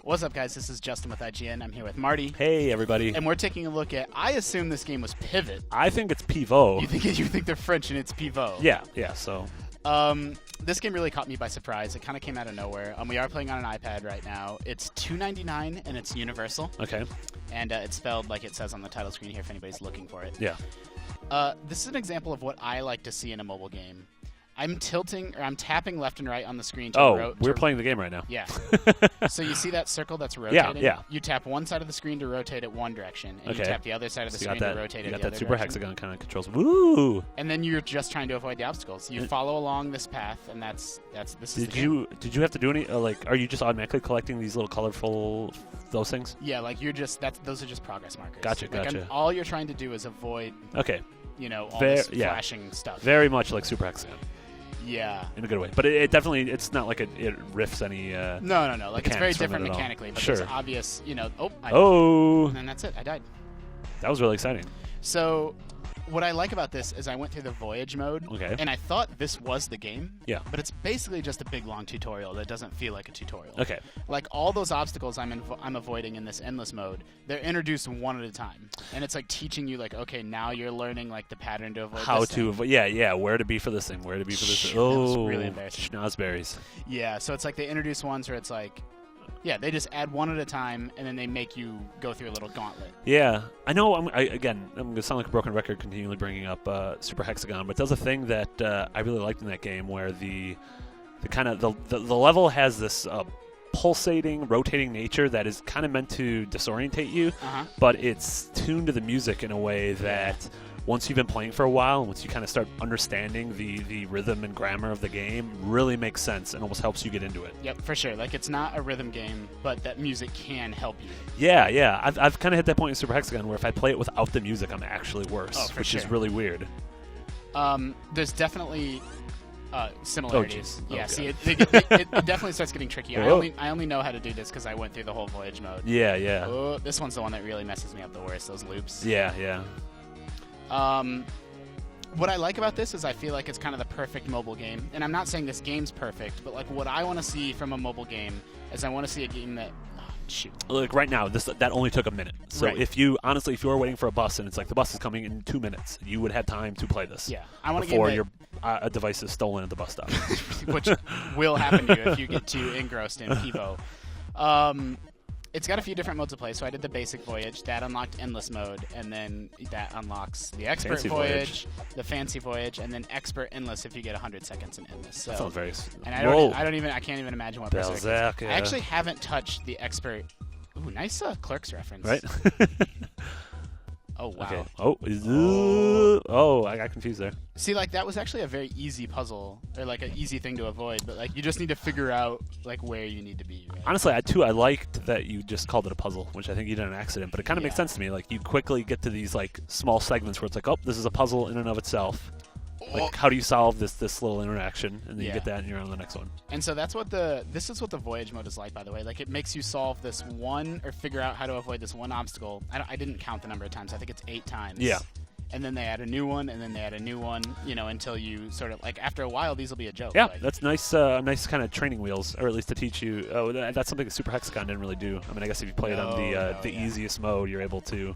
What's up, guys? This is Justin with IGN. I'm here with Marty. Hey, everybody. And we're taking a look at, I assume this game was Pivvot. I think it's Pivvot. You think they're French and it's Pivvot. Yeah, so. This game really caught me by surprise. It kind of came out of nowhere. We are playing on an iPad right now. It's $2.99 and it's universal. Okay. And it's spelled like it says on the title screen here if anybody's looking for it. Yeah. This is an example of what I like to see in a mobile game. I'm tapping left and right on the screen to Oh, we're playing the game right now. Yeah. So you see that circle that's rotating? Yeah. You tap one side of the screen to rotate it one direction, and you tap the other side of the screen to rotate it the other direction. You got that super hexagon kind of controls. Woo! And then you're just trying to avoid the obstacles. You follow along this path, and this is Did you have to do any, are you just automatically collecting these little colorful, those things? Yeah, like those are just progress markers. Gotcha. All you're trying to do is avoid, okay. All this flashing stuff. Very much like super hexagon. Yeah. In a good way. But it definitely, it's not like it riffs any No. Like, it's very different mechanically. But sure. It's obvious, And then that's it. I died. That was really exciting. So, what I like about this is I went through the Voyage mode. Okay. And I thought this was the game. Yeah. But it's basically just a big, long tutorial that doesn't feel like a tutorial. Okay. Like, all those obstacles I'm avoiding in this endless mode, they're introduced one at a time. And it's like teaching you, like, okay, now you're learning, like, the pattern to avoid How to avoid, yeah, where to be for this thing, where to be for this thing. That was really embarrassing. Schnozberries. Yeah, so it's like they introduce ones where it's like, yeah, they just add one at a time, and then they make you go through a little gauntlet. Yeah, I know. I'm going to sound like a broken record continually bringing up Super Hexagon, but it does a thing that I really liked in that game where the level has this pulsating, rotating nature that is kind of meant to disorientate you, but it's tuned to the music in a way that once you've been playing for a while, and once you kind of start understanding the rhythm and grammar of the game, really makes sense and almost helps you get into it. Yep, for sure. Like, it's not a rhythm game, but that music can help you. Yeah. I've kind of hit that point in Super Hexagon where if I play it without the music, I'm actually worse, which is really weird. There's definitely similarities. Oh, yeah, okay. see, it definitely starts getting tricky. I only know how to do this because I went through the whole Voyage mode. Yeah. Oh, this one's the one that really messes me up the worst, those loops. Yeah. What I like about this is I feel like it's kind of the perfect mobile game. And I'm not saying this game's perfect, but like what I want to see from a mobile game is I want to see a game that... Like right now, that only took a minute. So if you were waiting for a bus and it's like the bus is coming in 2 minutes, you would have time to play this. Yeah, I want before your device is stolen at the bus stop, which will happen to you if you get too engrossed in Pivvot. It's got a few different modes of play. So I did the basic Voyage. That unlocked Endless mode, and then that unlocks the Expert Voyage, the Fancy Voyage, and then Expert Endless if you get 100 seconds in Endless. So, that sounds very... And I can't even imagine what Belzac, I actually haven't touched the Expert... Ooh, nice Clerks reference. Right? Oh, wow. Okay. Oh, I got confused there. See, like, that was actually a very easy puzzle, or, like, an easy thing to avoid, but, like, you just need to figure out, like, where you need to be. Right? Honestly, I liked that you just called it a puzzle, which I think you did on accident, but it kind of makes sense to me. Like, you quickly get to these, like, small segments where it's like, oh, this is a puzzle in and of itself. Like, how do you solve this little interaction? And then you get that and you're on the next one. And so this is what the Voyage mode is like, by the way. Like, it makes you solve this one, or figure out how to avoid this one obstacle. I didn't count the number of times. I think it's 8 times. Yeah. And then they add a new one, and then they add a new one, until you sort of, like, after a while, these will be a joke. Yeah, like, that's nice kind of training wheels, or at least to teach you. Oh, that's something that Super Hexagon didn't really do. I mean, I guess if you play it on the easiest mode, you're able to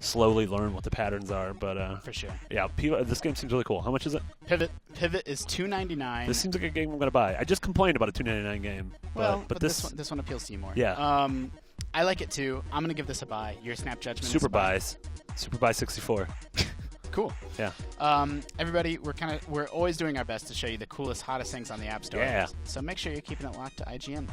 slowly learn what the patterns are, but for sure. Yeah, this game seems really cool. How much is it? Pivvot is $2.99. This seems like a game I'm gonna buy. I just complained about a $2.99 game. But this one appeals to you more. Yeah. I like it too. I'm gonna give this a buy. Your snap judgment. Super buys. Super buy 64. Cool. Yeah. Everybody, we're always doing our best to show you the coolest, hottest things on the App Store. Yeah. So make sure you're keeping it locked to IGN.